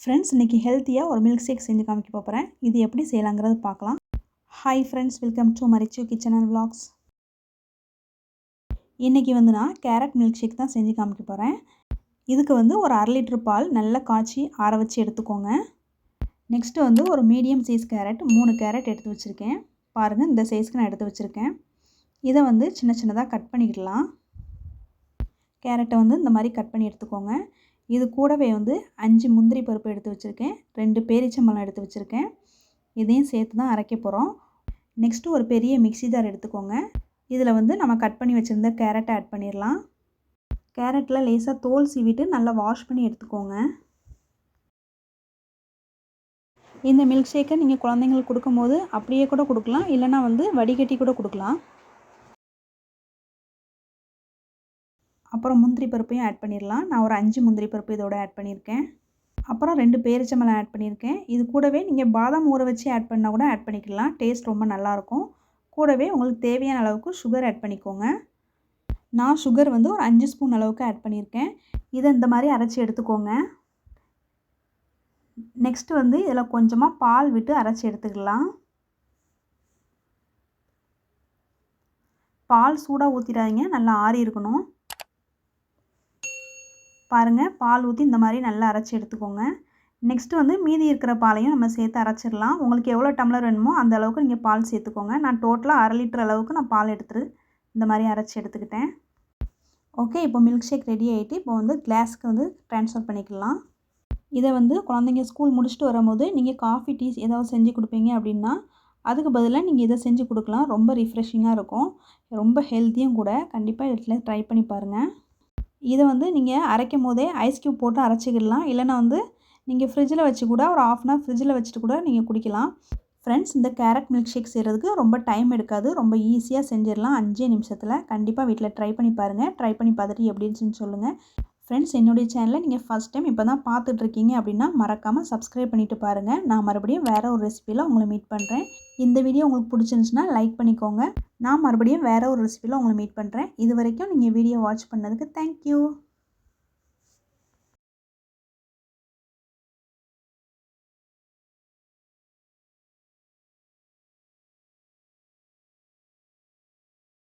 Friends இன்றைக்கி ஹெல்த்தியாக ஒரு மில்க் ஷேக் செஞ்சு காமிக்க போகிறேன். இது எப்படி செய்யலாங்கிறது பார்க்கலாம். ஹாய் ஃப்ரெண்ட்ஸ், வெல்கம் டு மரிச்சு Kitchen&Vlogs. இன்றைக்கி நான் கேரட் மில்க் ஷேக் தான் செஞ்சு காமிக்க போகிறேன். இதுக்கு ஒரு 1/2 லிட்டர் பால் நல்லா காய்ச்சி ஆற வச்சு எடுத்துக்கோங்க. நெக்ஸ்ட்டு ஒரு மீடியம் சைஸ் கேரட் 3 கேரட் எடுத்து வச்சுருக்கேன். பாருங்கள், இந்த சைஸ்க்கு நான் எடுத்து வச்சுருக்கேன். இதை சின்ன சின்னதாக கட் பண்ணிக்கிடலாம். கேரட்டை இந்த மாதிரி கட் பண்ணி எடுத்துக்கோங்க. இது கூடவே 5 முந்திரி பருப்பு எடுத்து வச்சுருக்கேன். 2 பேரிச்சம்பழம் எடுத்து வச்சுருக்கேன். இதையும் சேர்த்து தான் அரைக்க போகிறோம். நெக்ஸ்ட்டு ஒரு பெரிய மிக்ஸி ஜார் எடுத்துக்கோங்க. இதில் நம்ம கட் பண்ணி வச்சுருந்த கேரட்டை ஆட் பண்ணிடலாம். கேரட்டில் லேசாக தோல் சீவிட்டு நல்லா வாஷ் பண்ணி எடுத்துக்கோங்க. இந்த மில்க் ஷேக்கை நீங்கள் குழந்தைங்களுக்கு கொடுக்கும்போது அப்படியே கூட கொடுக்கலாம், இல்லைனா வடிகட்டி கூட கொடுக்கலாம். அப்புறம் முந்திரி பருப்பையும் ஆட் பண்ணிடலாம். நான் ஒரு 5 முந்திரி பருப்பு இதோட ஆட் பண்ணியிருக்கேன். அப்புறம் 2 பேரிச்சம்பழம் ஆட் பண்ணியிருக்கேன். இது கூடவே நீங்கள் பாதாம் ஊற வச்சு ஆட் பண்ணால் கூட ஆட் பண்ணிக்கலாம். டேஸ்ட் ரொம்ப நல்லாயிருக்கும். கூடவே உங்களுக்கு தேவையான அளவுக்கு சுகர் ஆட் பண்ணிக்கோங்க. நான் சுகர் ஒரு 5 ஸ்பூன் அளவுக்கு ஆட் பண்ணியிருக்கேன். இதை இந்த மாதிரி அரைச்சி எடுத்துக்கோங்க. நெக்ஸ்ட்டு இதில் கொஞ்சமாக பால் விட்டு அரைச்சி எடுத்துக்கலாம். பால் சூடாக ஊற்றிடாதீங்க, நல்லா ஆறி இருக்கணும். பாருங்கள், பால் ஊற்றி இந்த மாதிரி நல்லா அரைச்சி எடுத்துக்கோங்க. நெக்ஸ்ட்டு மீதி இருக்கிற பாலையும் நம்ம சேர்த்து அரைச்சிடலாம். உங்களுக்கு எவ்வளோ டம்ளர் வேணுமோ அந்த அளவுக்கு நீங்கள் பால் சேர்த்துக்கோங்க. நான் டோட்டலாக 1/2 லிட்டர் அளவுக்கு நான் பால் இந்த மாதிரி அரைச்சி எடுத்துக்கிட்டேன். ஓகே, இப்போ மில்க் ஷேக் ரெடி ஆகிட்டு இப்போ கிளாஸ்க்கு ட்ரான்ஸ்ஃபர் பண்ணிக்கலாம். இதை குழந்தைங்க ஸ்கூல் முடிச்சுட்டு வரும்போது நீங்கள் காஃபி, டீ ஏதாவது செஞ்சு கொடுப்பீங்க அப்படின்னா அதுக்கு பதிலாக நீங்கள் இதை செஞ்சு கொடுக்கலாம். ரொம்ப ரிஃப்ரெஷிங்காக இருக்கும், ரொம்ப ஹெல்த்தியும் கூட. கண்டிப்பாக இதில் ட்ரை பண்ணி பாருங்கள். இதை நீங்கள் அரைக்கும் போதே ஐஸ் க்யூப் போட்டு அரைச்சிக்கிடலாம். இல்லைனா நீங்கள் ஃப்ரிட்ஜில் வச்சு கூட ஒரு 1/2 அன் ஹவர் ஃப்ரிட்ஜில் வச்சுட்டு கூட நீங்கள் குடிக்கலாம். ஃப்ரெண்ட்ஸ், இந்த கேரட் மில்க் ஷேக் செய்கிறதுக்கு ரொம்ப டைம் எடுக்காது. ரொம்ப ஈஸியாக செஞ்சிடலாம் 5 நிமிஷத்தில். கண்டிப்பாக வீட்டில் ட்ரை பண்ணி பாருங்கள். ட்ரை பண்ணி பார்த்துட்டு எப்படி இருந்துச்சுன்னு சொல்லுங்கள். ஃப்ரெண்ட்ஸ், என்னுடைய சேனலை நீங்கள் ஃபஸ்ட் டைம் இப்போ தான் பார்த்துட்ருக்கீங்க அப்படின்னா மறக்காமல் சப்ஸ்கிரைப் பண்ணிவிட்டு பாருங்கள். நான் மறுபடியும் வேறு ஒரு ரெசிபியில் உங்களை மீட் பண்ணுறேன். இந்த வீடியோ உங்களுக்கு பிடிச்சிருந்துச்சுன்னா லைக் பண்ணிக்கோங்க. நான் மறுபடியும் வேறு ஒரு ரெசிபியில் உங்களை மீட் பண்ணுறேன். இது வரைக்கும் நீங்கள் வீடியோ வாட்ச் பண்ணதுக்கு தேங்க்யூ.